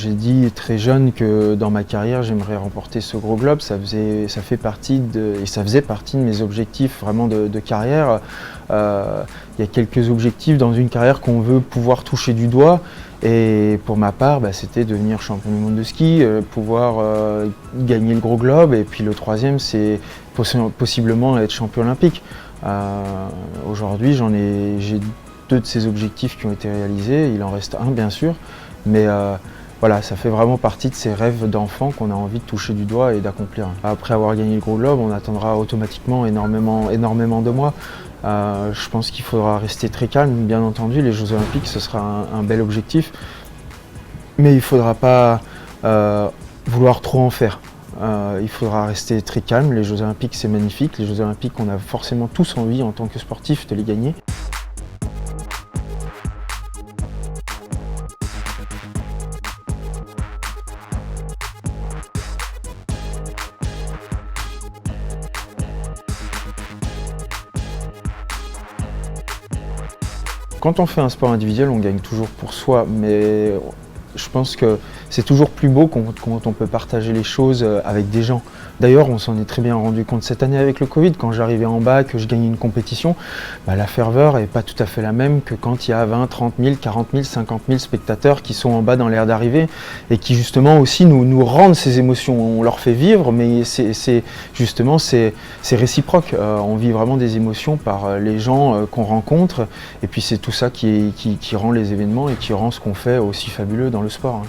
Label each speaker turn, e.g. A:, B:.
A: J'ai dit très jeune que dans ma carrière, j'aimerais remporter ce gros globe. Ça faisait partie de mes objectifs vraiment de carrière. Il y a quelques objectifs dans une carrière qu'on veut pouvoir toucher du doigt. Et pour ma part, c'était devenir champion du monde de ski, pouvoir gagner le gros globe. Et puis le troisième, c'est possiblement être champion olympique. Aujourd'hui, j'ai 2 de ces objectifs qui ont été réalisés. Il en reste un, bien sûr. Mais voilà, ça fait vraiment partie de ces rêves d'enfant qu'on a envie de toucher du doigt et d'accomplir. Après avoir gagné le gros globe, on attendra automatiquement énormément de moi. Je pense qu'il faudra rester très calme, bien entendu. Les Jeux Olympiques, ce sera un bel objectif. Mais il ne faudra pas vouloir trop en faire. Il faudra rester très calme. Les Jeux Olympiques, c'est magnifique. Les Jeux Olympiques, on a forcément tous envie, en tant que sportif, de les gagner. Quand on fait un sport individuel, on gagne toujours pour soi, mais je pense que c'est toujours plus beau quand on peut partager les choses avec des gens. D'ailleurs, on s'en est très bien rendu compte cette année avec le Covid. Quand j'arrivais en bas, que je gagnais une compétition, la ferveur n'est pas tout à fait la même que quand il y a 20, 30 000, 40 000, 50 000 spectateurs qui sont en bas dans l'aire d'arrivée et qui justement aussi nous rendent ces émotions. On leur fait vivre, mais c'est réciproque. On vit vraiment des émotions par les gens qu'on rencontre et puis c'est tout ça qui rend les événements et qui rend ce qu'on fait aussi fabuleux dans le sport.